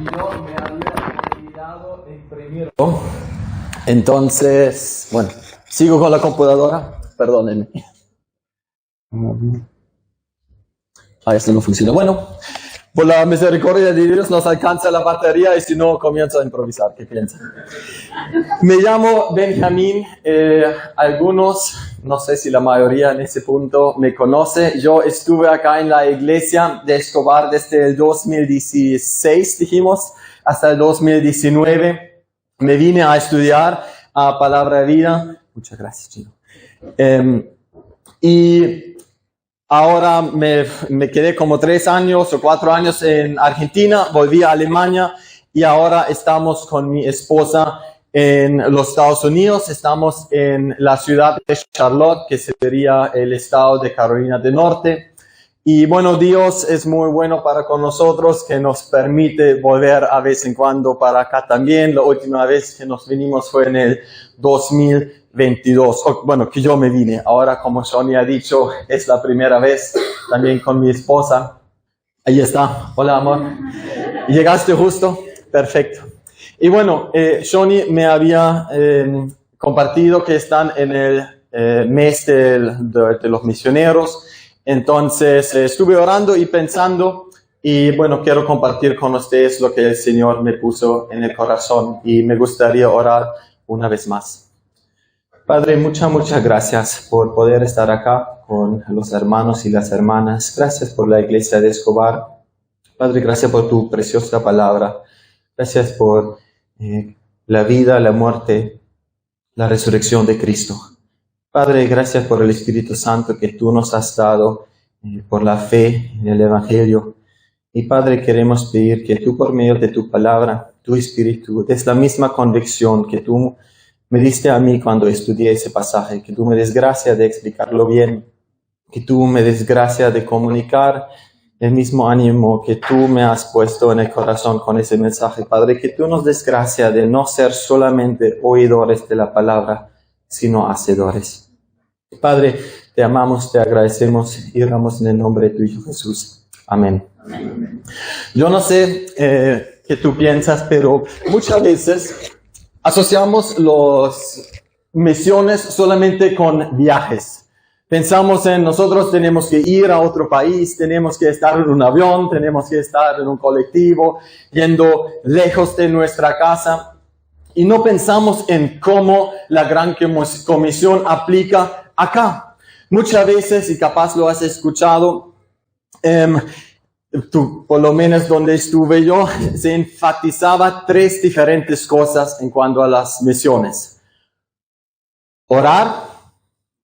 y yo me había olvidado imprimirlo. Entonces, bueno, sigo con la computadora. Perdónenme. Esto no funciona. Bueno, por la misericordia de Dios nos alcanza la batería y si no, comienzo a improvisar. ¿Qué piensan? Me llamo Benjamín. Algunos, no sé si la mayoría en ese punto me conoce. Yo estuve acá en la iglesia de Escobar desde el 2016, dijimos, hasta el 2019. Me vine a estudiar a Palabra de Vida. Muchas gracias, Chino. Y ahora me quedé como 3 años o 4 años en Argentina, volví a Alemania y ahora estamos con mi esposa en los Estados Unidos. Estamos en la ciudad de Charlotte, que sería el estado de Carolina del Norte. Y bueno, Dios es muy bueno para con nosotros, que nos permite volver a vez en cuando para acá también. La última vez que nos vinimos fue en el 2022. Bueno, que yo me vine. Ahora, como Johnny ha dicho, es la primera vez también con mi esposa. Ahí está. Hola, amor. ¿Llegaste justo? Perfecto. Y bueno, Johnny me había compartido que están en el mes de los misioneros. Entonces estuve orando y pensando y bueno, quiero compartir con ustedes lo que el Señor me puso en el corazón y me gustaría orar una vez más. Padre, muchas gracias por poder estar acá con los hermanos y las hermanas. Gracias por la iglesia de Escobar. Padre, gracias por tu preciosa palabra. Gracias por la vida, la muerte, la resurrección de Cristo. Padre, gracias por el Espíritu Santo que tú nos has dado por la fe en el Evangelio. Y Padre, queremos pedir que tú por medio de tu palabra, tu Espíritu, des la misma convicción que tú me diste a mí cuando estudié ese pasaje, que tú me des gracia de explicarlo bien, que tú me des gracia de comunicar el mismo ánimo que tú me has puesto en el corazón con ese mensaje. Padre, que tú nos des gracia de no ser solamente oidores de la palabra, sino hacedores. Padre, te amamos, te agradecemos y oramos en el nombre de tu Hijo Jesús. Amén. Amén. Yo no sé qué tú piensas, pero muchas veces asociamos las misiones solamente con viajes. Pensamos en nosotros tenemos que ir a otro país, tenemos que estar en un avión, tenemos que estar en un colectivo, yendo lejos de nuestra casa. Y no pensamos en cómo la Gran Comisión aplica acá. Muchas veces, y capaz lo has escuchado, por lo menos donde estuve yo, se enfatizaba 3 diferentes cosas en cuanto a las misiones. Orar,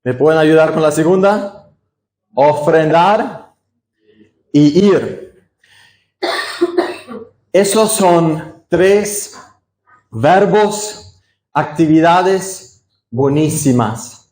¿me pueden ayudar con la segunda? Ofrendar y ir. Esos son 3 verbos, actividades buenísimas.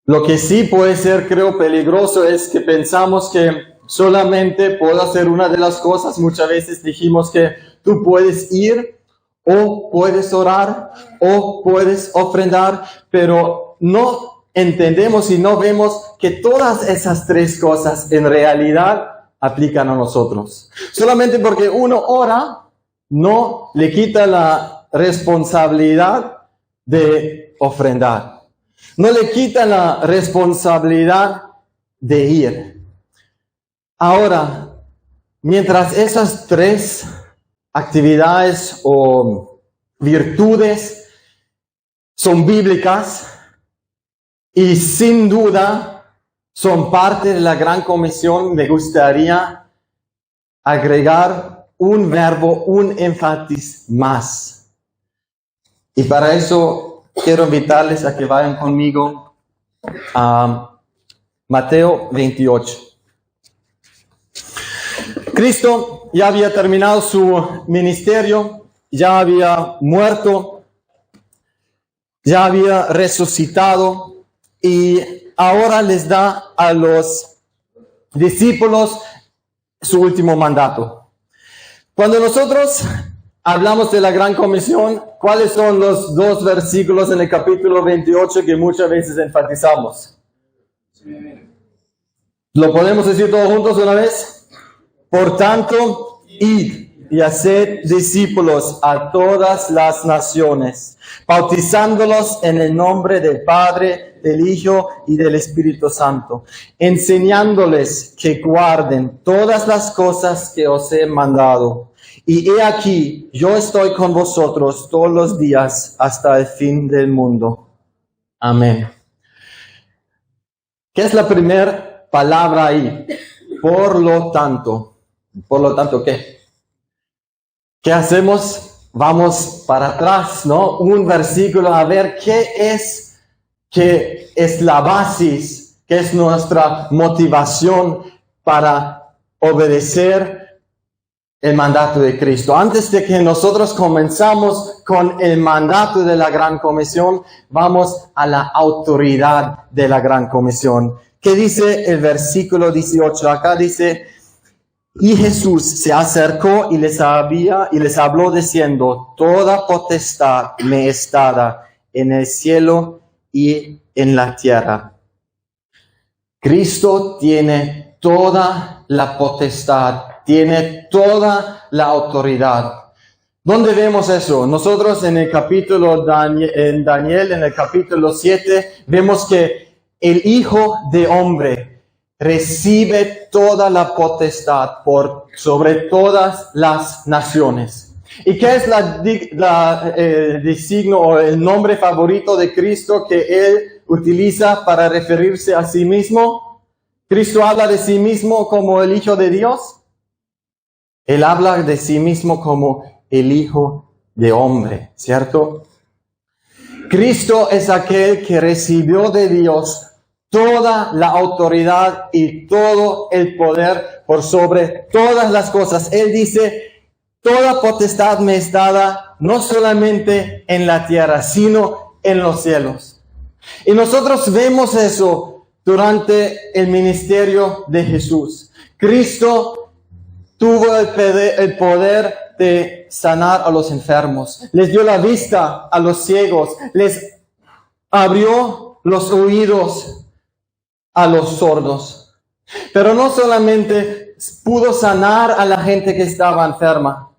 Lo que sí puede ser, creo, peligroso es que pensamos que solamente puedo hacer una de las cosas. Muchas veces dijimos que tú puedes ir o puedes orar o puedes ofrendar, pero no entendemos y no vemos que todas esas 3 cosas en realidad aplican a nosotros. Solamente porque uno ora, no le quita la responsabilidad de ofrendar. No le quita la responsabilidad de ir. Ahora, mientras esas 3 actividades o virtudes son bíblicas y sin duda son parte de la Gran Comisión, me gustaría agregar un verbo, un énfasis más. Y para eso quiero invitarles a que vayan conmigo a Mateo 28. Cristo ya había terminado su ministerio, ya había muerto, ya había resucitado y ahora les da a los discípulos su último mandato. Cuando nosotros hablamos de la Gran Comisión, ¿cuáles son los 2 versículos en el capítulo 28 que muchas veces enfatizamos? ¿Lo podemos decir todos juntos una vez? Por tanto, id y haced discípulos a todas las naciones, bautizándolos en el nombre del Padre, del Hijo y del Espíritu Santo, enseñándoles que guarden todas las cosas que os he mandado. Y he aquí, yo estoy con vosotros todos los días hasta el fin del mundo. Amén. ¿Qué es la primera palabra ahí? Por lo tanto. Por lo tanto, ¿qué? ¿Qué hacemos? Vamos para atrás, ¿no? Un versículo a ver qué es la base, qué es nuestra motivación para obedecer el mandato de Cristo. Antes de que nosotros comenzamos con el mandato de la Gran Comisión, vamos a la autoridad de la Gran Comisión. ¿Qué dice el versículo 18? Acá dice, y Jesús se acercó y les habló diciendo, toda potestad me es dada en el cielo y en la tierra. Cristo tiene toda la potestad, tiene toda la autoridad. ¿Dónde vemos eso? Nosotros en el capítulo en Daniel, en el capítulo 7, vemos que el Hijo de Hombre recibe toda la potestad sobre todas las naciones. ¿Y qué es el designo o el nombre favorito de Cristo que Él utiliza para referirse a sí mismo? ¿Cristo habla de sí mismo como el Hijo de Dios? Él habla de sí mismo como el Hijo de Hombre, ¿cierto? Cristo es aquel que recibió de Dios toda la autoridad y todo el poder por sobre todas las cosas. Él dice, toda potestad me es dada, no solamente en la tierra, sino en los cielos. Y nosotros vemos eso durante el ministerio de Jesús. Cristo tuvo el poder de sanar a los enfermos, les dio la vista a los ciegos, les abrió los oídos a los sordos. Pero no solamente pudo sanar a la gente que estaba enferma,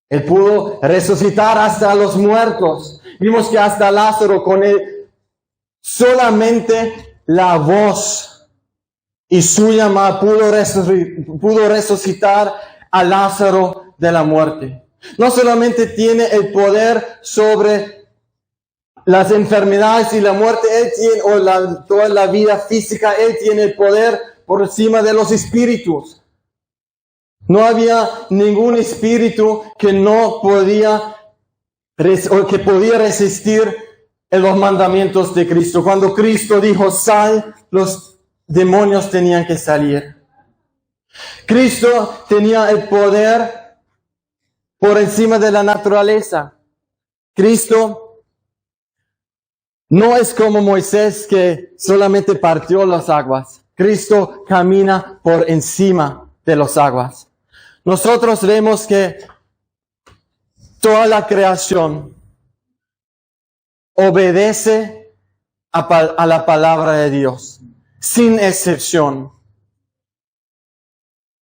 Él pudo resucitar hasta a los muertos. Vimos que hasta Lázaro, con él solamente la voz y su llamada pudo resucitar a Lázaro de la muerte. No solamente tiene el poder sobre las enfermedades y la muerte, Él tiene, toda la vida física, Él tiene el poder por encima de los espíritus. No había ningún espíritu que podía resistir en los mandamientos de Cristo. Cuando Cristo dijo, sal, los demonios tenían que salir. Cristo tenía el poder por encima de la naturaleza. Cristo no es como Moisés que solamente partió las aguas. Cristo camina por encima de las aguas. Nosotros vemos que toda la creación obedece a la palabra de Dios, sin excepción.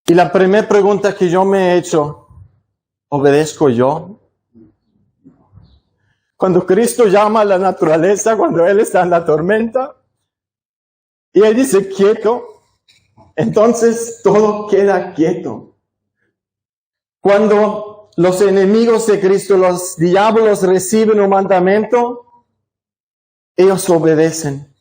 Y la primera pregunta que yo me he hecho, ¿obedezco yo? Cuando Cristo llama a la naturaleza, cuando Él está en la tormenta, y Él dice quieto, entonces todo queda quieto. Cuando los enemigos de Cristo, los diablos, reciben un mandamiento, ellos obedecen.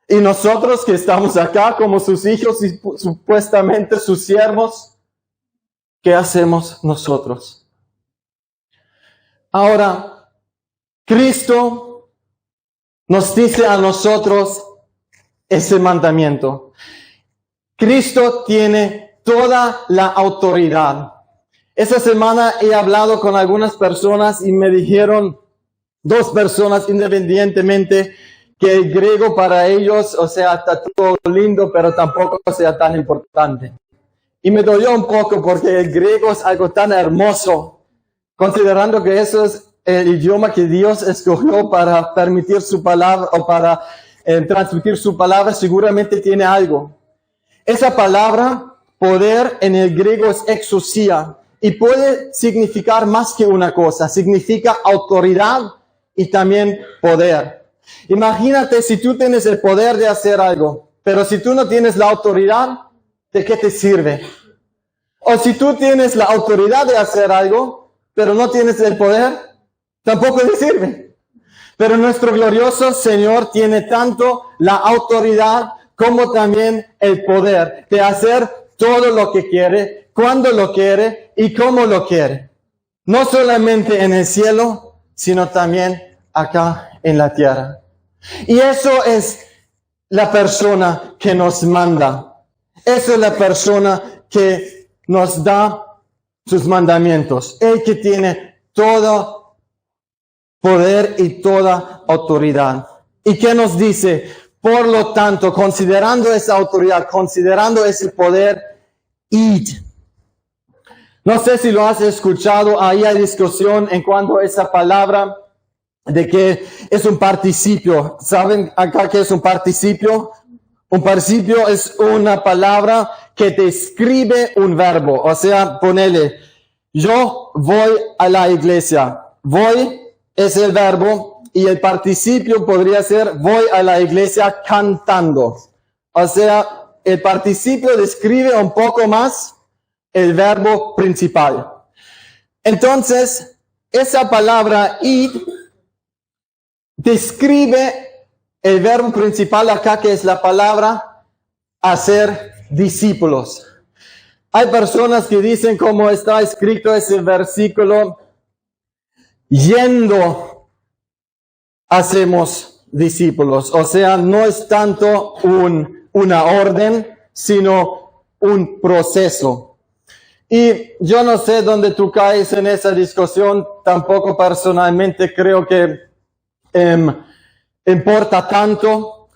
Y nosotros que estamos acá como sus hijos y supuestamente sus siervos, ¿qué hacemos nosotros? Ahora, Cristo nos dice a nosotros ese mandamiento. Cristo tiene toda la autoridad. Esta semana he hablado con algunas personas y me dijeron, 2 personas independientemente, que el griego para ellos, o sea, está todo lindo, pero tampoco sea tan importante. Y me dolió un poco porque el griego es algo tan hermoso, considerando que eso es el idioma que Dios escogió para permitir su palabra o para transmitir su palabra, seguramente tiene algo. Esa palabra, poder, en el griego es exousia. y puede significar más que una cosa. Significa autoridad y también poder. Imagínate si tú tienes el poder de hacer algo, pero si tú no tienes la autoridad, ¿de qué te sirve? O si tú tienes la autoridad de hacer algo, pero no tienes el poder, tampoco te sirve. Pero nuestro glorioso Señor tiene tanto la autoridad como también el poder de hacer todo lo que quiere, cuando lo quiere y cómo lo quiere. No solamente en el cielo, sino también acá en la tierra. Y eso es la persona que nos manda. Eso es la persona que nos da sus mandamientos. El que tiene todo poder y toda autoridad. ¿Y qué nos dice? Por lo tanto, considerando esa autoridad, considerando ese poder, id. No sé si lo has escuchado, ahí hay discusión en cuanto a esa palabra de que es un participio. ¿Saben acá qué es un participio? Un participio es una palabra que describe un verbo. O sea, ponele, yo voy a la iglesia. Voy es el verbo y el participio podría ser voy a la iglesia cantando. O sea, el participio describe un poco más el verbo principal. Entonces, esa palabra id describe el verbo principal acá, que es la palabra hacer discípulos. Hay personas que dicen, como está escrito ese versículo, yendo hacemos discípulos. O sea, no es tanto una orden, sino un proceso. Y yo no sé dónde tú caes en esa discusión, tampoco personalmente creo que importa tanto.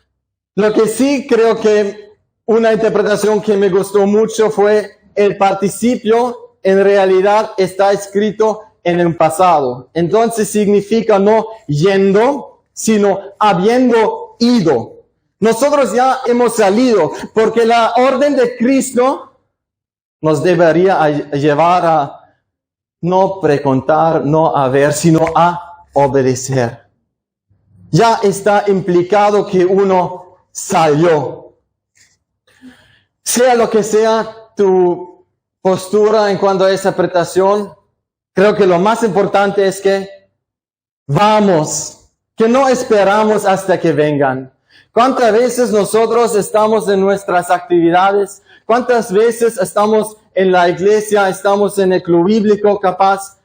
Lo que sí creo que una interpretación que me gustó mucho fue el participio en realidad está escrito en el pasado. Entonces significa no yendo, sino habiendo ido. Nosotros ya hemos salido porque la orden de Cristo nos debería llevar a no preguntar, no a ver, sino a obedecer. Ya está implicado que uno salió. Sea lo que sea tu postura en cuanto a esa interpretación, creo que lo más importante es que vamos, que no esperamos hasta que vengan. ¿Cuántas veces nosotros estamos en nuestras actividades? ¿Cuántas veces estamos en la iglesia, estamos en el club bíblico capaz?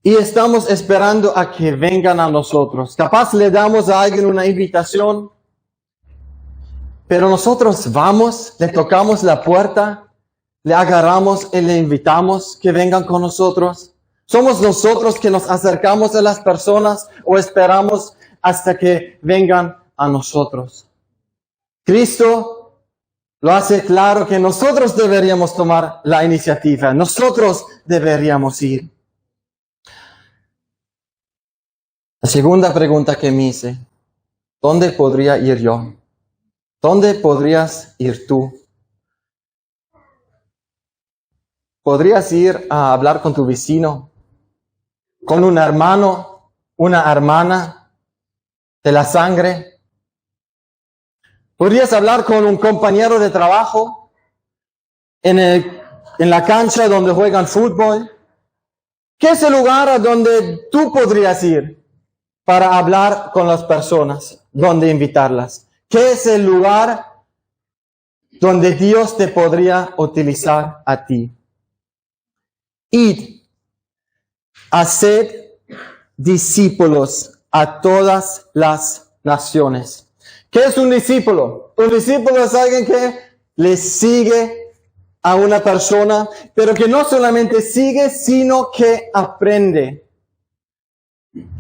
Y estamos esperando a que vengan a nosotros. Capaz le damos a alguien una invitación, pero nosotros vamos, le tocamos la puerta, le agarramos y le invitamos que vengan con nosotros. ¿Somos nosotros que nos acercamos a las personas o esperamos hasta que vengan a nosotros? Cristo lo hace claro que nosotros deberíamos tomar la iniciativa, nosotros deberíamos ir. La segunda pregunta que me hice, ¿dónde podría ir yo? ¿Dónde podrías ir tú? ¿Podrías ir a hablar con tu vecino? ¿Con un hermano? ¿Una hermana de la sangre? ¿Podrías hablar con un compañero de trabajo en la cancha donde juegan fútbol? ¿Qué es el lugar a donde tú podrías ir para hablar con las personas, donde invitarlas? ¿Qué es el lugar donde Dios te podría utilizar a ti? Id, haced discípulos a todas las naciones. ¿Qué es un discípulo? Un discípulo es alguien que le sigue a una persona, pero que no solamente sigue, sino que aprende.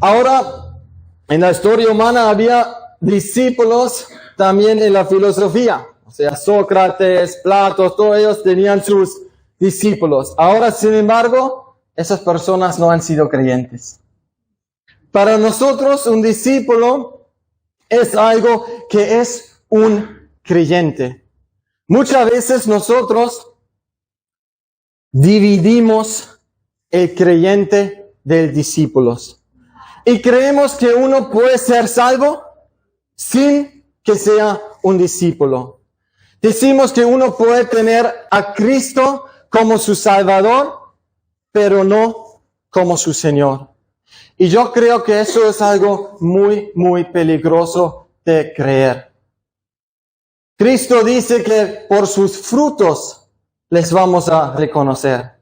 Ahora, en la historia humana había discípulos también en la filosofía. O sea, Sócrates, Platón, todos ellos tenían sus discípulos. Ahora, sin embargo, esas personas no han sido creyentes. Para nosotros, un discípulo es algo que es un creyente. Muchas veces nosotros dividimos el creyente del discípulos. Y creemos que uno puede ser salvo sin que sea un discípulo. Decimos que uno puede tener a Cristo como su Salvador, pero no como su Señor. Y yo creo que eso es algo muy, muy peligroso de creer. Cristo dice que por sus frutos les vamos a reconocer.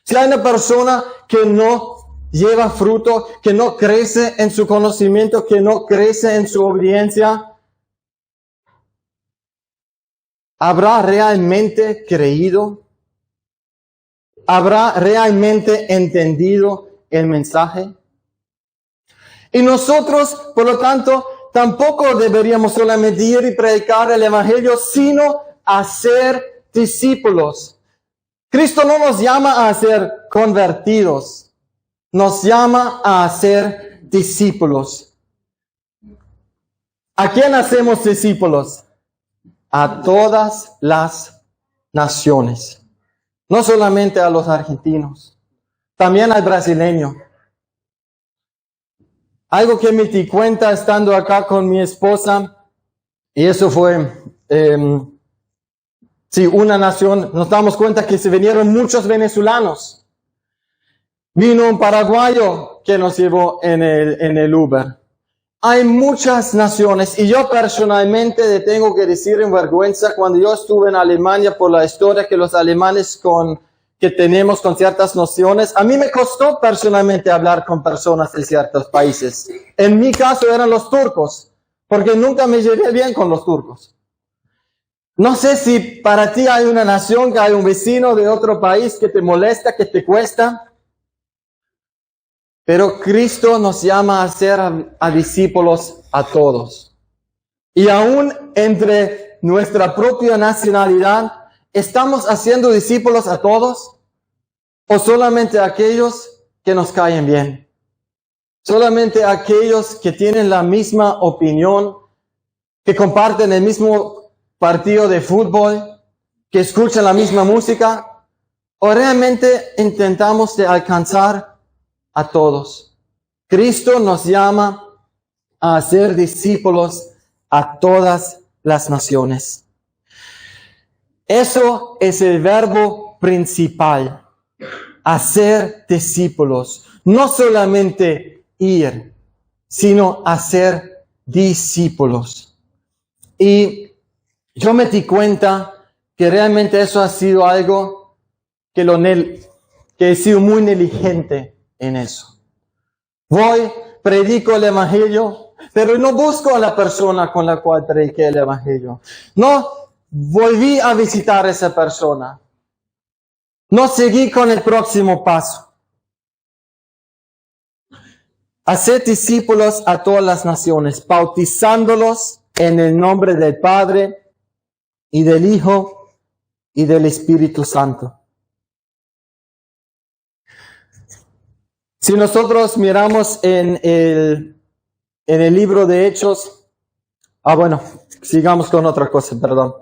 Si hay una persona que no lleva fruto, que no crece en su conocimiento, que no crece en su obediencia, ¿habrá realmente creído? ¿Habrá realmente entendido el mensaje? Y nosotros, por lo tanto, tampoco deberíamos solamente ir y predicar el Evangelio, sino a ser discípulos. Cristo no nos llama a ser convertidos, nos llama a ser discípulos. ¿A quién hacemos discípulos? A todas las naciones. No solamente a los argentinos, también al brasileño. Algo que me di cuenta estando acá con mi esposa, y eso fue, una nación, nos damos cuenta que se vinieron muchos venezolanos. Vino un paraguayo que nos llevó en el Uber. Hay muchas naciones, y yo personalmente le tengo que decir en vergüenza, cuando yo estuve en Alemania, por la historia que los alemanes que tenemos con ciertas nociones, a mí me costó personalmente hablar con personas de ciertos países. En mi caso eran los turcos, porque nunca me llevé bien con los turcos. No sé si para ti hay una nación, que hay un vecino de otro país que te molesta, que te cuesta. Pero Cristo nos llama a ser a discípulos a todos. Y aún entre nuestra propia nacionalidad, ¿estamos haciendo discípulos a todos? ¿O solamente a aquellos que nos caen bien? ¿Solamente a aquellos que tienen la misma opinión, que comparten el mismo partido de fútbol, que escuchan la misma música? ¿O realmente intentamos de alcanzar a todos? Cristo nos llama a ser discípulos a todas las naciones. Eso es el verbo principal, hacer discípulos. No solamente ir, sino hacer discípulos. Y yo me di cuenta que realmente eso ha sido algo que he sido muy negligente en eso. Voy, predico el Evangelio, pero no busco a la persona con la cual prediqué el Evangelio. No volví a visitar a esa persona. No seguí con el próximo paso. Haced discípulos a todas las naciones, bautizándolos en el nombre del Padre y del Hijo y del Espíritu Santo. Si nosotros miramos en el libro de Hechos, sigamos con otra cosa, perdón.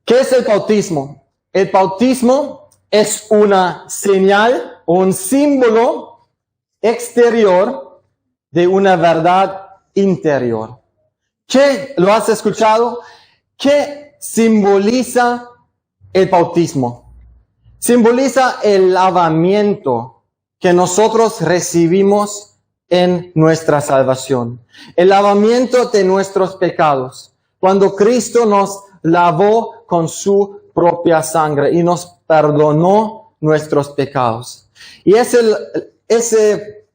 ¿Qué es el bautismo? El bautismo es una señal, un símbolo exterior de una verdad interior. ¿Qué? ¿Lo has escuchado? ¿Qué simboliza el bautismo? Simboliza el lavamiento que nosotros recibimos en nuestra salvación. El lavamiento de nuestros pecados. Cuando Cristo nos lavó con su propia sangre y nos perdonó nuestros pecados. Y ese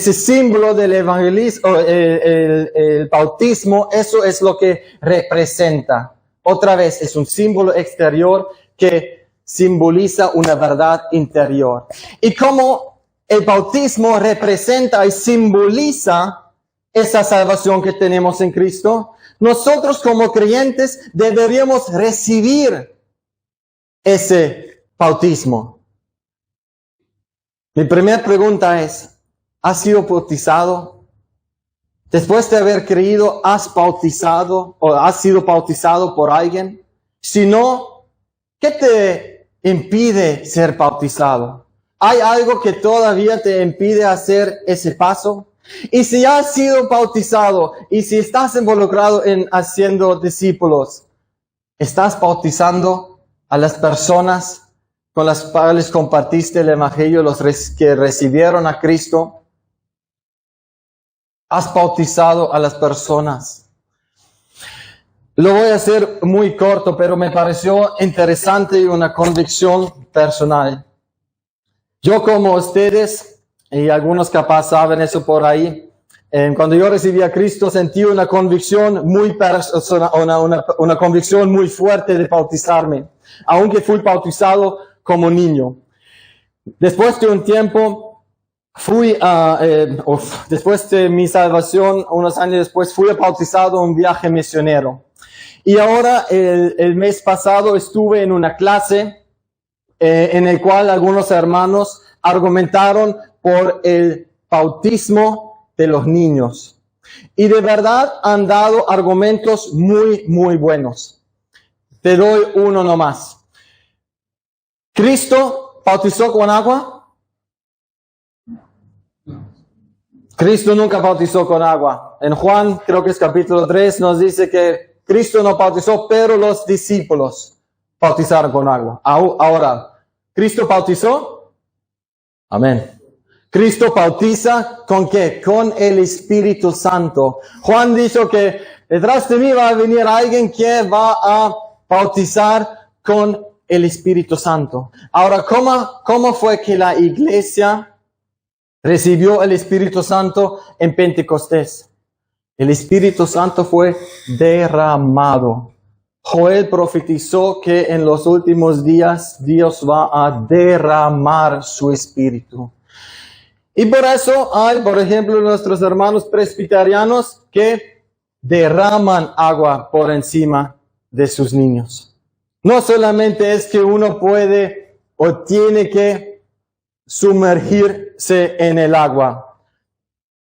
símbolo del evangelismo, el bautismo, eso es lo que representa. Otra vez, es un símbolo exterior que simboliza una verdad interior. Y como el bautismo representa y simboliza esa salvación que tenemos en Cristo, nosotros como creyentes deberíamos recibir ese bautismo. Mi primera pregunta es, ¿has sido bautizado? Después de haber creído, ¿has bautizado o has sido bautizado por alguien? Si no, ¿qué te impide ser bautizado? ¿Hay algo que todavía te impide hacer ese paso? Y si has sido bautizado y si estás involucrado en haciendo discípulos, ¿estás bautizando a las personas con las cuales compartiste el evangelio, los que recibieron a Cristo? ¿Has bautizado a las personas? Lo voy a hacer muy corto, pero me pareció interesante y una convicción personal. Yo, como ustedes, y algunos capaz saben eso por ahí, cuando yo recibí a Cristo sentí una convicción muy personal, una convicción muy fuerte de bautizarme, aunque fui bautizado como niño. Después de un tiempo, después de mi salvación, unos años después, fui bautizado en un viaje misionero. Y ahora, el mes pasado, estuve en una clase en el cual algunos hermanos argumentaron por el bautismo de los niños. Y de verdad han dado argumentos muy, muy buenos. Te doy uno nomás. ¿Cristo bautizó con agua? Cristo nunca bautizó con agua. En Juan, creo que es capítulo 3, nos dice que Cristo no bautizó, pero los discípulos bautizaron con agua. Ahora, ¿Cristo bautizó? Amén. Cristo bautiza ¿con qué? Con el Espíritu Santo. Juan dijo que detrás de mí va a venir alguien que va a bautizar con el Espíritu Santo. Ahora, ¿cómo fue que la iglesia recibió el Espíritu Santo en Pentecostés? El Espíritu Santo fue derramado. Joel profetizó que en los últimos días Dios va a derramar su Espíritu. Y por eso hay, por ejemplo, nuestros hermanos presbiterianos que derraman agua por encima de sus niños. No solamente es que uno puede o tiene que sumergirse en el agua.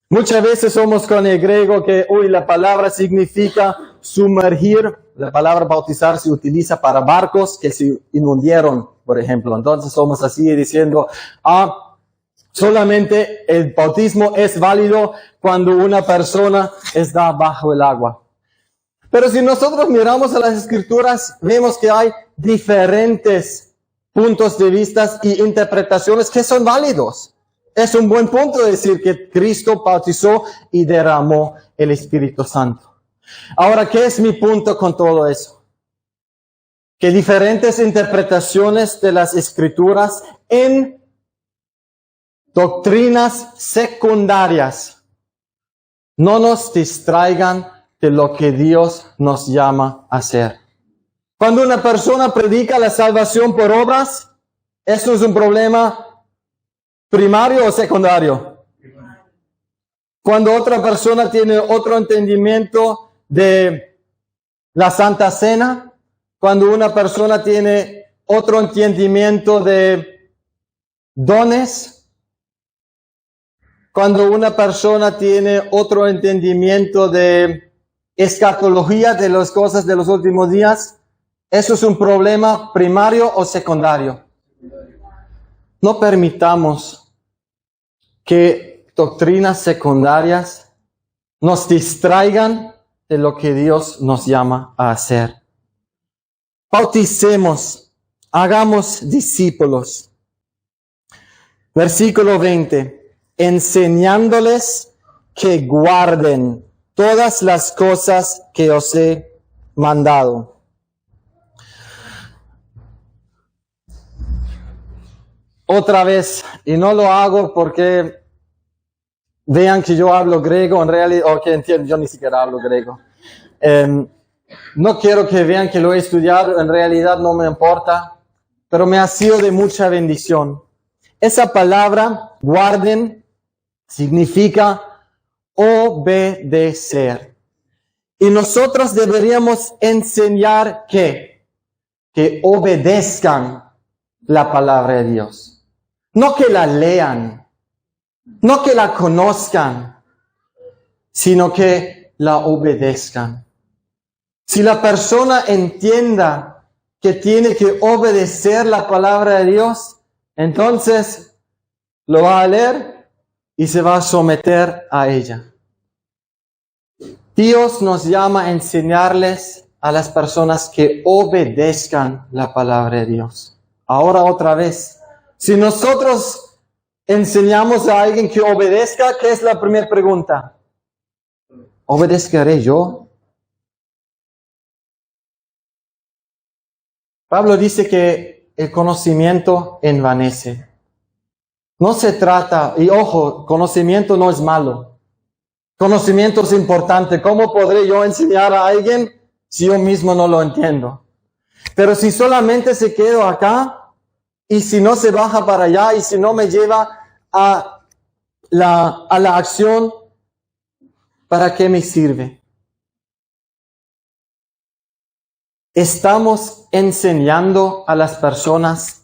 Muchas veces somos con el griego que, la palabra significa sumergir. La palabra bautizar se utiliza para barcos que se inundaron, por ejemplo. Entonces somos así diciendo, solamente el bautismo es válido cuando una persona está bajo el agua. Pero si nosotros miramos a las Escrituras, vemos que hay diferentes puntos de vista y interpretaciones que son válidos. Es un buen punto decir que Cristo bautizó y derramó el Espíritu Santo. Ahora, ¿qué es mi punto con todo eso? Que diferentes interpretaciones de las Escrituras en doctrinas secundarias no nos distraigan de lo que Dios nos llama a hacer. Cuando una persona predica la salvación por obras, ¿eso es un problema primario o secundario? Cuando otra persona tiene otro entendimiento de la Santa Cena, cuando una persona tiene otro entendimiento de dones, cuando una persona tiene otro entendimiento de escatología de las cosas de los últimos días, ¿eso es un problema primario o secundario? No permitamos que doctrinas secundarias nos distraigan de lo que Dios nos llama a hacer. Bauticemos, hagamos discípulos. Versículo 20. Enseñándoles que guarden todas las cosas que os he mandado. Otra vez, y no lo hago porque vean que yo hablo griego, en realidad, o que entiendo, yo ni siquiera hablo griego. No quiero que vean que lo he estudiado, en realidad no me importa, pero me ha sido de mucha bendición. Esa palabra, guarden, significa obedecer. Y nosotros deberíamos enseñar que obedezcan la palabra de Dios. No que la lean, no que la conozcan, sino que la obedezcan. Si la persona entienda que tiene que obedecer la palabra de Dios, entonces lo va a leer y se va a someter a ella. Dios nos llama a enseñarles a las personas que obedezcan la palabra de Dios. Ahora otra vez, si nosotros enseñamos a alguien que obedezca, ¿qué es la primera pregunta? ¿Obedeceré yo? Pablo dice que el conocimiento envanece. No se trata, y ojo, conocimiento no es malo. Conocimiento es importante. ¿Cómo podré yo enseñar a alguien si yo mismo no lo entiendo? Pero si solamente se queda acá, y si no se baja para allá, y si no me lleva a la acción, ¿para qué me sirve? Estamos enseñando a las personas.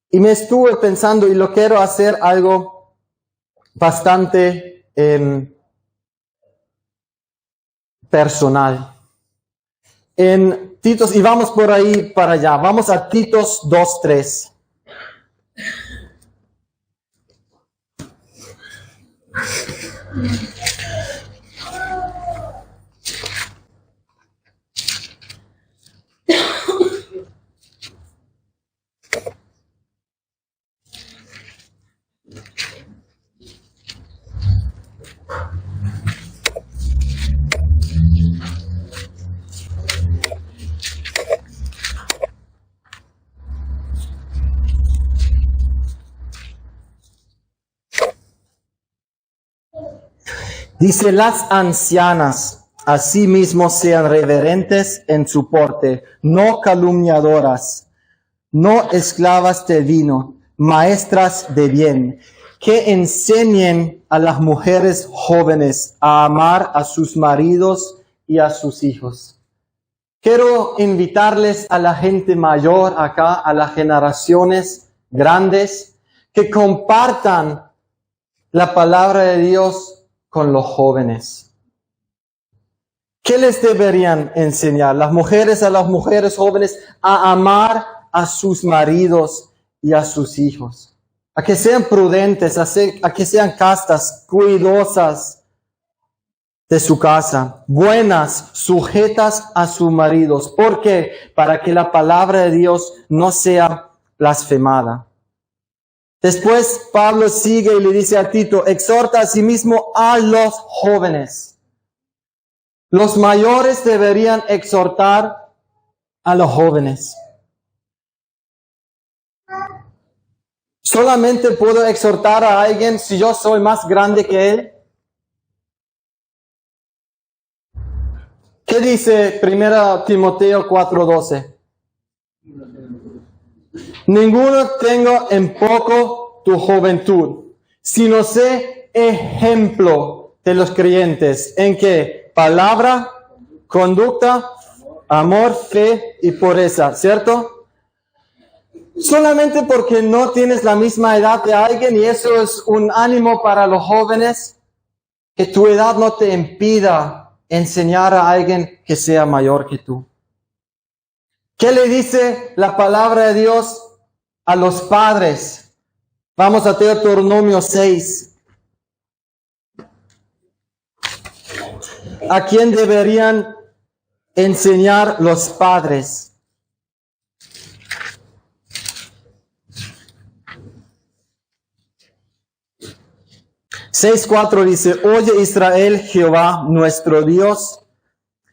Y me estuve pensando, y lo quiero hacer algo bastante personal. En Titos, y vamos por ahí para allá, vamos a Titos 2:3. Dice, las ancianas asimismo sean reverentes en su porte, no calumniadoras, no esclavas de vino, maestras de bien, que enseñen a las mujeres jóvenes a amar a sus maridos y a sus hijos. Quiero invitarles a la gente mayor acá, a las generaciones grandes, que compartan la palabra de Dios con los jóvenes. ¿Qué les deberían enseñar? Las mujeres a las mujeres jóvenes a amar a sus maridos y a sus hijos. A que sean prudentes, a que sean castas, cuidadosas de su casa, buenas, sujetas a sus maridos. ¿Por qué? Para que la palabra de Dios no sea blasfemada. Después Pablo sigue y le dice a Tito, exhorta a sí mismo a los jóvenes. Los mayores deberían exhortar a los jóvenes. ¿Solamente puedo exhortar a alguien si yo soy más grande que él? ¿Qué dice 1 Timoteo 4:12? Ninguno tenga en poco tu juventud, sino sé ejemplo de los creyentes. ¿En qué? Palabra, conducta, amor, fe y pureza, ¿cierto? Solamente porque no tienes la misma edad de alguien, y eso es un ánimo para los jóvenes, que tu edad no te impida enseñar a alguien que sea mayor que tú. ¿Qué le dice la palabra de Dios a los padres? Vamos a Deuteronomio 6. ¿A quién deberían enseñar los padres? (6:4) dice, oye Israel, Jehová nuestro Dios,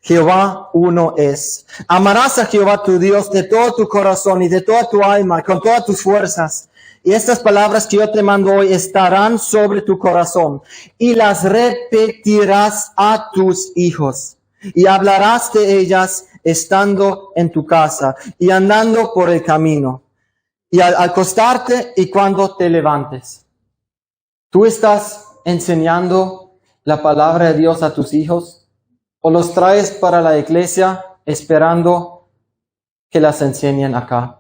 Jehová uno es. Amarás a Jehová tu Dios de todo tu corazón y de toda tu alma, con todas tus fuerzas. Y estas palabras que yo te mando hoy estarán sobre tu corazón, y las repetirás a tus hijos, y hablarás de ellas estando en tu casa, y andando por el camino, y al acostarte y cuando te levantes. ¿Tú estás enseñando la palabra de Dios a tus hijos? ¿O los traes para la iglesia esperando que las enseñen acá?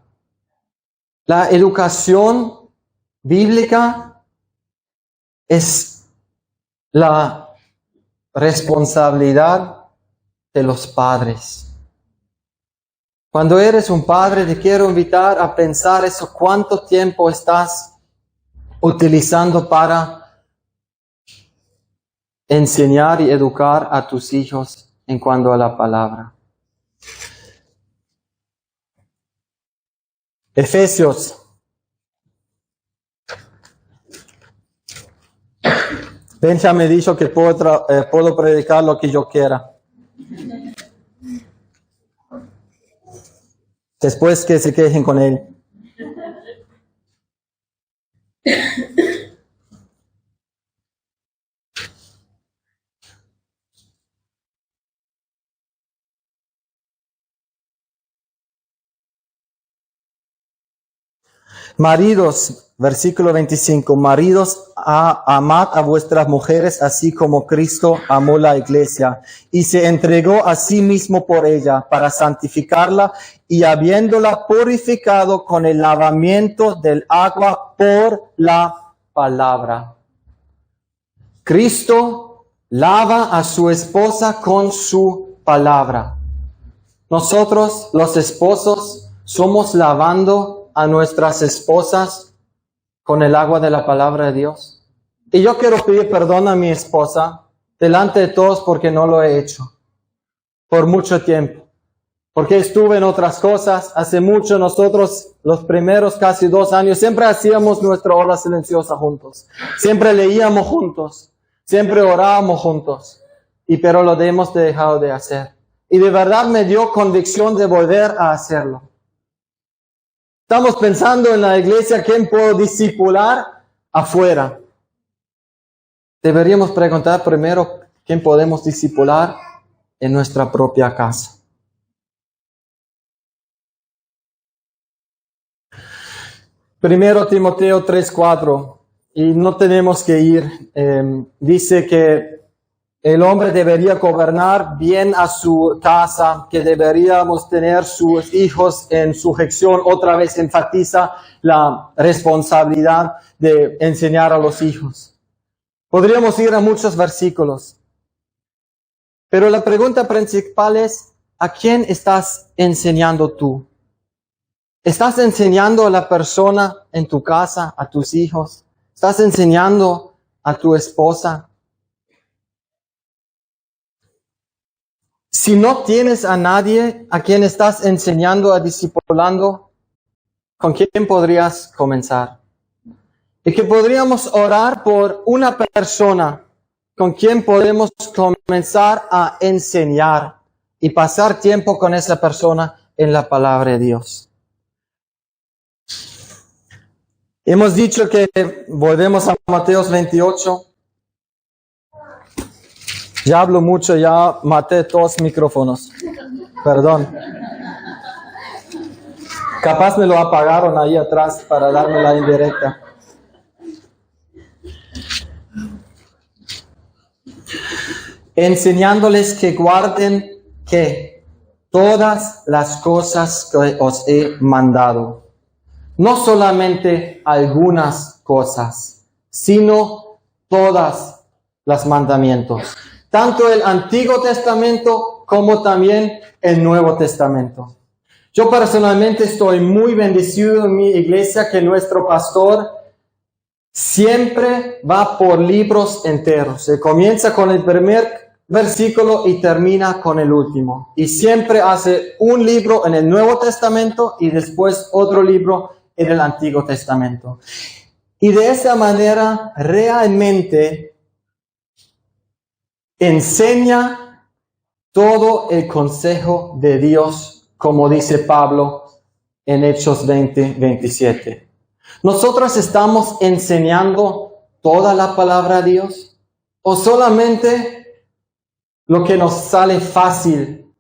La educación bíblica es la responsabilidad de los padres. Cuando eres un padre, te quiero invitar a pensar eso, cuánto tiempo estás utilizando para enseñar y educar a tus hijos en cuanto a la palabra. Efesios. Benjamin me dijo que puedo predicar lo que yo quiera. Después que se quejen con él. Maridos, versículo 25, maridos, amad a vuestras mujeres así como Cristo amó la iglesia y se entregó a sí mismo por ella para santificarla y habiéndola purificado con el lavamiento del agua por la palabra. Cristo lava a su esposa con su palabra. Nosotros, los esposos, somos lavando a nuestras esposas con el agua de la palabra de Dios. Y yo quiero pedir perdón a mi esposa delante de todos porque no lo he hecho por mucho tiempo. Porque estuve en otras cosas. Hace mucho nosotros, los primeros casi 2 años, siempre hacíamos nuestra hora silenciosa juntos. Siempre leíamos juntos. Siempre orábamos juntos. Pero lo hemos dejado de hacer. Y de verdad me dio convicción de volver a hacerlo. Estamos pensando en la iglesia, ¿quién puedo discipular afuera? Deberíamos preguntar primero, ¿quién podemos discipular en nuestra propia casa? Primero Timoteo 3:4, y no tenemos que ir, dice que el hombre debería gobernar bien a su casa, que deberíamos tener sus hijos en sujeción. Otra vez enfatiza la responsabilidad de enseñar a los hijos. Podríamos ir a muchos versículos. Pero la pregunta principal es, ¿a quién estás enseñando tú? ¿Estás enseñando a la persona en tu casa, a tus hijos? ¿Estás enseñando a tu esposa? Si no tienes a nadie a quien estás enseñando, a discipulando, ¿con quién podrías comenzar? Y que podríamos orar por una persona con quien podemos comenzar a enseñar y pasar tiempo con esa persona en la palabra de Dios. Hemos dicho que volvemos a Mateo 28. Ya hablo mucho, ya maté 2 micrófonos. Perdón. Capaz me lo apagaron ahí atrás para darme la indirecta. Enseñándoles que guarden que todas las cosas que os he mandado. No solamente algunas cosas, sino todas los mandamientos. Tanto el Antiguo Testamento como también el Nuevo Testamento. Yo personalmente estoy muy bendecido en mi iglesia que nuestro pastor siempre va por libros enteros. Se comienza con el primer versículo y termina con el último. Y siempre hace un libro en el Nuevo Testamento y después otro libro en el Antiguo Testamento. Y de esa manera realmente enseña todo el consejo de Dios, como dice Pablo en Hechos 20:27. ¿Nosotros estamos enseñando toda la palabra de Dios? ¿O solamente lo que nos sale fácil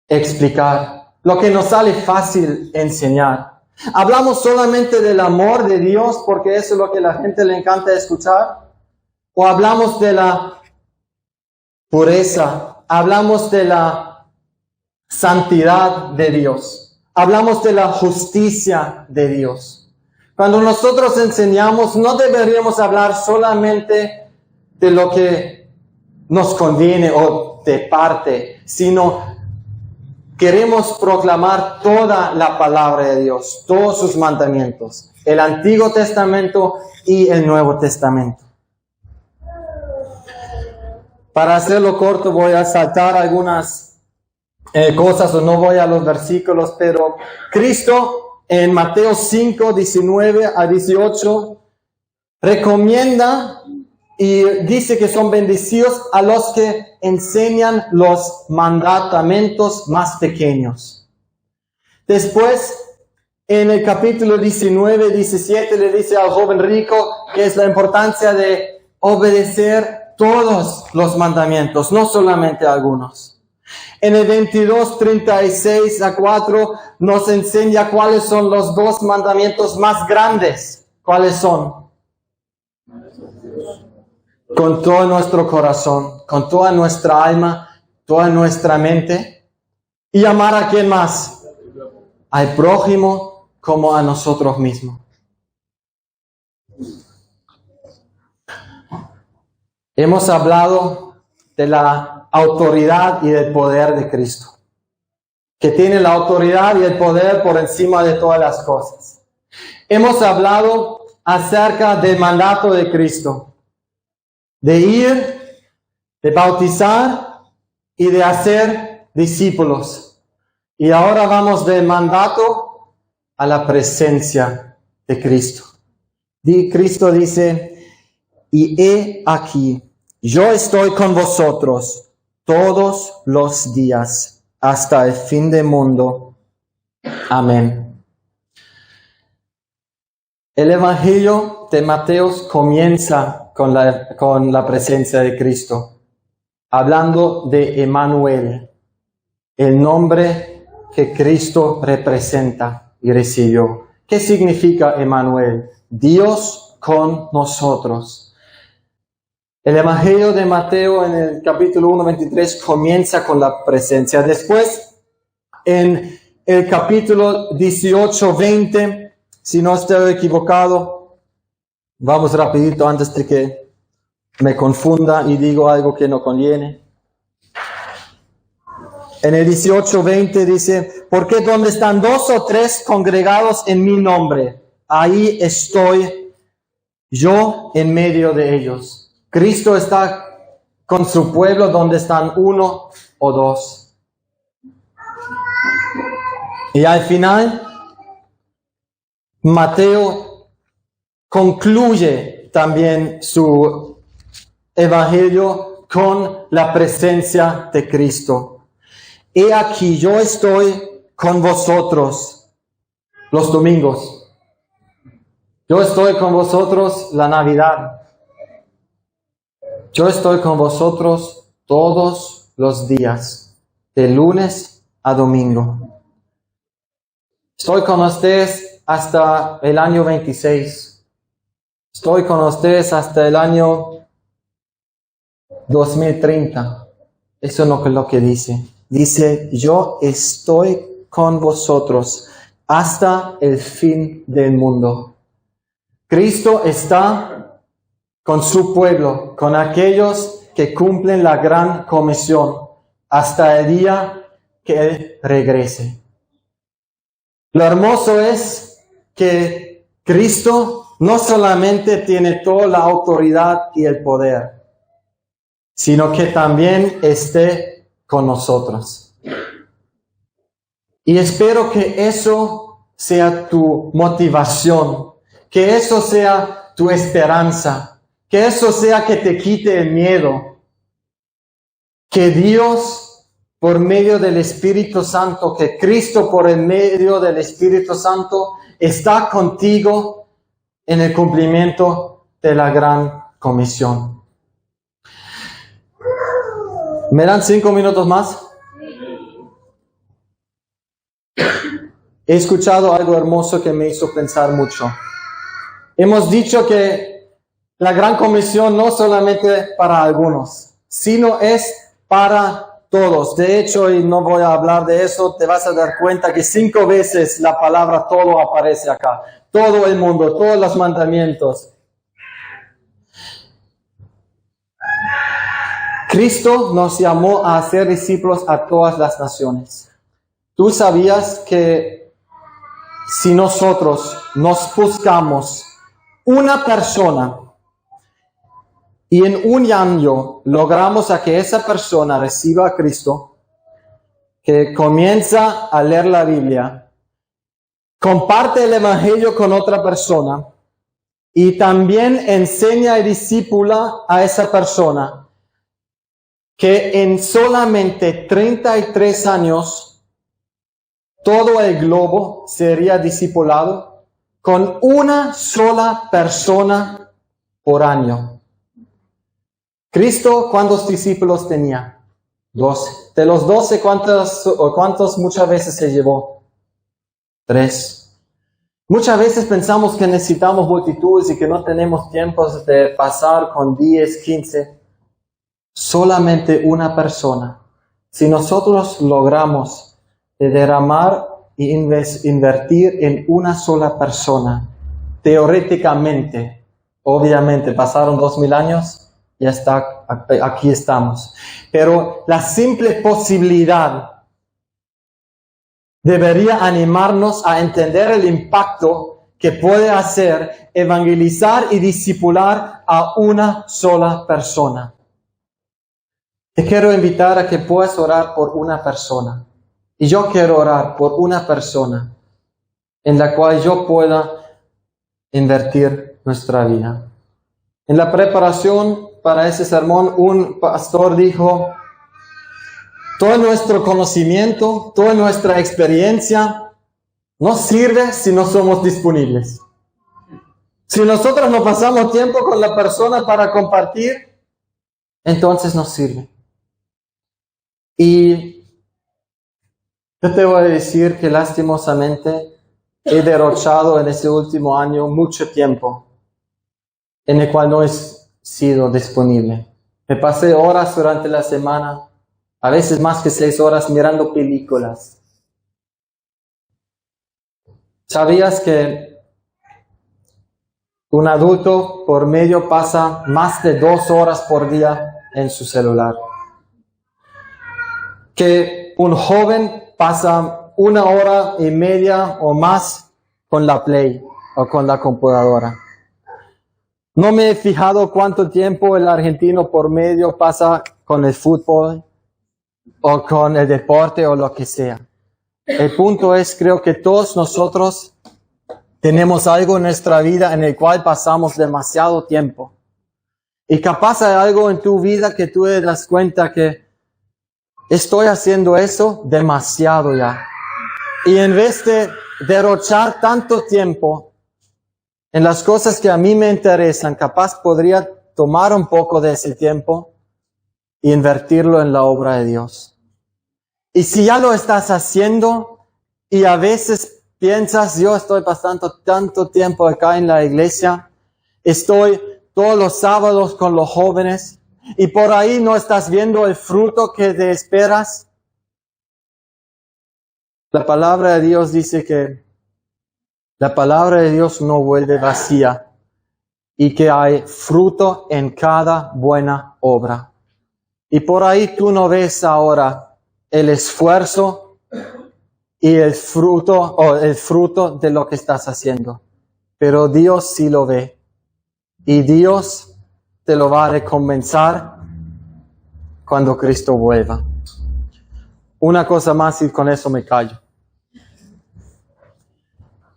explicar? Lo que nos sale fácil enseñar. ¿Hablamos solamente del amor de Dios porque eso es lo que a la gente le encanta escuchar? ¿O hablamos de la pureza? Hablamos de la santidad de Dios. Hablamos de la justicia de Dios. Cuando nosotros enseñamos, no deberíamos hablar solamente de lo que nos conviene o de parte, sino queremos proclamar toda la palabra de Dios, todos sus mandamientos, el Antiguo Testamento y el Nuevo Testamento. Para hacerlo corto, voy a saltar algunas cosas o no voy a los versículos, pero Cristo en Mateo 5, 19 a 18 recomienda y dice que son bendecidos a los que enseñan los mandamientos más pequeños. Después, en el capítulo 19, 17, le dice al joven rico que es la importancia de obedecer todos los mandamientos, no solamente algunos. En el 22, 36 a 4 nos enseña cuáles son los dos mandamientos más grandes. ¿Cuáles son? Con todo nuestro corazón, con toda nuestra alma, toda nuestra mente. ¿Y amar a quién más? Al prójimo como a nosotros mismos. Hemos hablado de la autoridad y del poder de Cristo, que tiene la autoridad y el poder por encima de todas las cosas. Hemos hablado acerca del mandato de Cristo, de ir, de bautizar y de hacer discípulos. Y ahora vamos del mandato a la presencia de Cristo. Cristo dice, y he aquí, yo estoy con vosotros todos los días hasta el fin del mundo. Amén. El Evangelio de Mateo comienza con la presencia de Cristo, hablando de Emmanuel, el nombre que Cristo representa y recibió. ¿Qué significa Emmanuel? Dios con nosotros. El Evangelio de Mateo en el capítulo 1, 23 comienza con la presencia. Después, en el capítulo 18, 20, si no estoy equivocado, vamos rapidito antes de que me confunda y digo algo que no conviene. En el 18, 20 dice, porque donde están 2 o 3 congregados en mi nombre, ahí estoy yo en medio de ellos. Cristo está con su pueblo donde están 1 o 2. Y al final, Mateo concluye también su evangelio con la presencia de Cristo. He aquí, yo estoy con vosotros los domingos. Yo estoy con vosotros la Navidad. Yo estoy con vosotros todos los días, de lunes a domingo. Estoy con ustedes hasta el año 26. Estoy con ustedes hasta el año 2030. Eso no es lo que dice. Dice, yo estoy con vosotros hasta el fin del mundo. Cristo está con su pueblo, con aquellos que cumplen la gran comisión, hasta el día que Él regrese. Lo hermoso es que Cristo no solamente tiene toda la autoridad y el poder, sino que también esté con nosotros. Y espero que eso sea tu motivación, que eso sea tu esperanza, que eso sea que te quite el miedo. Que Dios, por medio del Espíritu Santo, que Cristo por el medio del Espíritu Santo está contigo en el cumplimiento de la gran comisión. ¿Me dan 5 minutos más? He escuchado algo hermoso que me hizo pensar mucho. Hemos dicho que la gran comisión no solamente para algunos, sino es para todos. De hecho, y no voy a hablar de eso, te vas a dar cuenta que 5 veces la palabra todo aparece acá. Todo el mundo, todos los mandamientos. Cristo nos llamó a hacer discípulos a todas las naciones. ¿Tú sabías que si nosotros nos buscamos una persona y en un año logramos a que esa persona reciba a Cristo, que comienza a leer la Biblia, comparte el Evangelio con otra persona y también enseña y discípula a esa persona, que en solamente 33 años todo el globo sería discipulado con una sola persona por año? Cristo, ¿cuántos discípulos tenía? 12. De los 12, ¿cuántos muchas veces se llevó? 3. Muchas veces pensamos que necesitamos multitudes y que no tenemos tiempos de pasar con 10, 15. Solamente una persona. Si nosotros logramos de derramar e invertir en una sola persona, teóricamente, obviamente, pasaron 2000 años, ya está, aquí estamos. Pero la simple posibilidad debería animarnos a entender el impacto que puede hacer evangelizar y discipular a una sola persona. Te quiero invitar a que puedas orar por una persona. Y yo quiero orar por una persona en la cual yo pueda invertir nuestra vida. En la preparación para ese sermón, un pastor dijo: todo nuestro conocimiento, toda nuestra experiencia no sirve si no somos disponibles. Si nosotros no pasamos tiempo con la persona para compartir, entonces no sirve. Y yo te voy a decir que lastimosamente he derrochado en ese último año mucho tiempo en el cual no he sido disponible. Me pasé horas durante la semana, a veces más que 6 horas, mirando películas. ¿Sabías que un adulto por medio pasa más de 2 horas por día en su celular? Que un joven pasa 1 hora y media o más con la Play o con la computadora. No me he fijado cuánto tiempo el argentino por medio pasa con el fútbol o con el deporte o lo que sea. El punto es, creo que todos nosotros tenemos algo en nuestra vida en el cual pasamos demasiado tiempo. Y capaz hay algo en tu vida que tú te das cuenta que estoy haciendo eso demasiado ya. Y en vez de derrochar tanto tiempo en las cosas que a mí me interesan, capaz podría tomar un poco de ese tiempo e invertirlo en la obra de Dios. Y si ya lo estás haciendo y a veces piensas: yo estoy pasando tanto tiempo acá en la iglesia, estoy todos los sábados con los jóvenes, y por ahí no estás viendo el fruto que te esperas. La palabra de Dios dice que la palabra de Dios no vuelve vacía y que hay fruto en cada buena obra. Y por ahí tú no ves ahora el esfuerzo y el fruto de lo que estás haciendo. Pero Dios sí lo ve. Y Dios te lo va a recompensar cuando Cristo vuelva. Una cosa más y con eso me callo.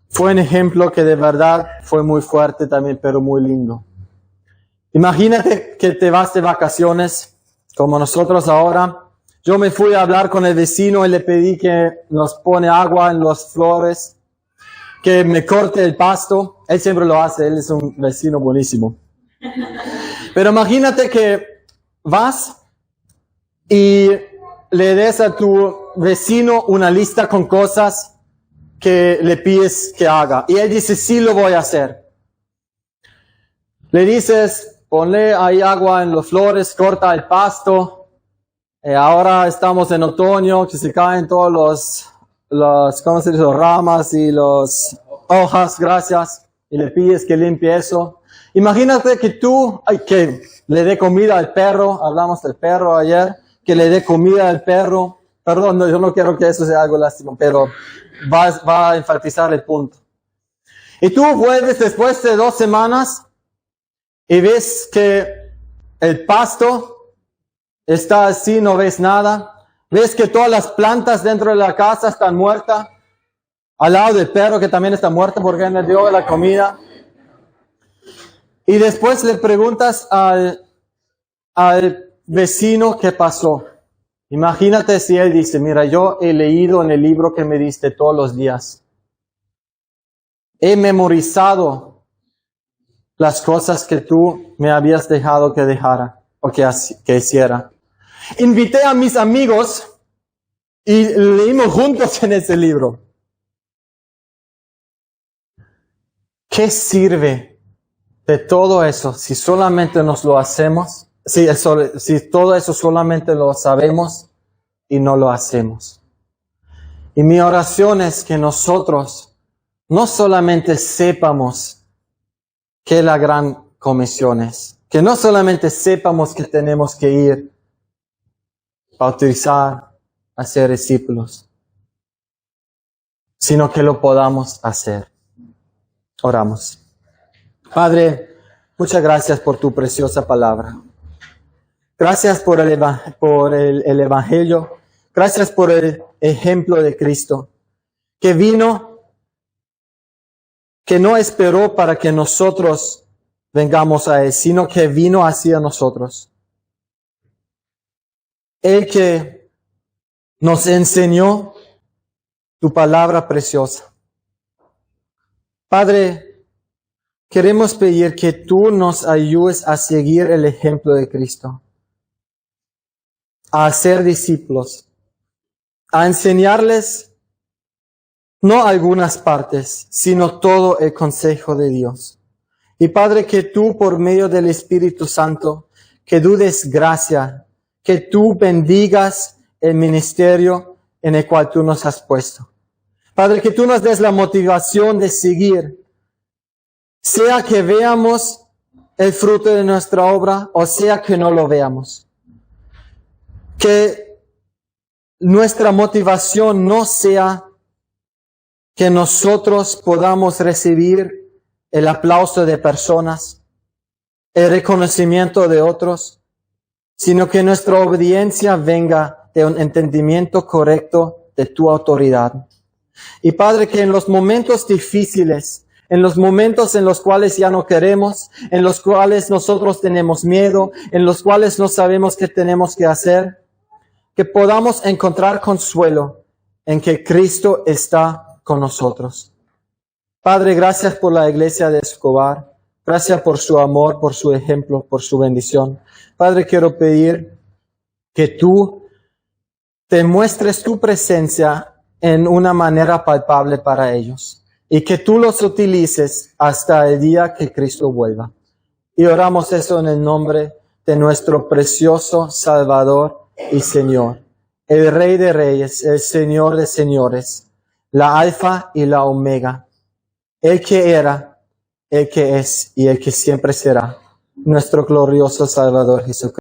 Fue un ejemplo que de verdad fue muy fuerte también, pero muy lindo. Imagínate que te vas de vacaciones, como nosotros ahora. Yo me fui a hablar con el vecino y le pedí que nos pone agua en las flores, que me corte el pasto. Él siempre lo hace, él es un vecino buenísimo. Pero imagínate que vas y le des a tu vecino una lista con cosas que le pides que haga. Y él dice: sí, lo voy a hacer. Le dices: ponle ahí agua en las flores, corta el pasto. Ahora estamos en otoño, que se caen todos los ¿cómo se dice? Los ramas y las hojas, gracias. Y le pides que limpie eso. Imagínate que tú, que le dé comida al perro, hablamos del perro ayer, que le dé comida al perro, Perdón, yo no quiero que eso sea algo lástimo, pero va a enfatizar el punto. Y tú vuelves después de 2 semanas y ves que el pasto está así, no ves nada. Ves que todas las plantas dentro de la casa están muertas. Al lado del perro que también está muerto porque me dio la comida. Y después le preguntas al vecino qué pasó. Imagínate si él dice, mira, yo he leído en el libro que me diste todos los días. He memorizado las cosas que tú me habías dejado que dejara o que hiciera. Invité a mis amigos y leímos juntos en ese libro. ¿Qué sirve de todo eso si solamente nos lo hacemos? Si todo eso solamente lo sabemos y no lo hacemos. Y mi oración es que nosotros no solamente sepamos que la gran comisión es, que no solamente sepamos que tenemos que ir, bautizar, hacer discípulos, sino que lo podamos hacer. Oramos. Padre, muchas gracias por tu preciosa palabra. Gracias por el Evangelio. Gracias por el ejemplo de Cristo, que vino, que no esperó para que nosotros vengamos a Él, sino que vino hacia nosotros. Él que nos enseñó tu palabra preciosa. Padre, queremos pedir que tú nos ayudes a seguir el ejemplo de Cristo, a hacer discípulos, a enseñarles no algunas partes, sino todo el consejo de Dios. Y Padre, que tú por medio del Espíritu Santo, que tú des gracia, que tú bendigas el ministerio en el cual tú nos has puesto. Padre, que tú nos des la motivación de seguir, sea que veamos el fruto de nuestra obra o sea que no lo veamos. Que nuestra motivación no sea que nosotros podamos recibir el aplauso de personas, el reconocimiento de otros, sino que nuestra obediencia venga de un entendimiento correcto de tu autoridad. Y Padre, que en los momentos difíciles, en los momentos en los cuales ya no queremos, en los cuales nosotros tenemos miedo, en los cuales no sabemos qué tenemos que hacer, que podamos encontrar consuelo en que Cristo está con nosotros. Padre, gracias por la iglesia de Escobar. Gracias por su amor, por su ejemplo, por su bendición. Padre, quiero pedir que tú te muestres tu presencia en una manera palpable para ellos y que tú los utilices hasta el día que Cristo vuelva. Y oramos eso en el nombre de nuestro precioso Salvador y Señor, el Rey de Reyes, el Señor de Señores, la Alfa y la Omega, el que era, el que es y el que siempre será, nuestro glorioso Salvador Jesucristo.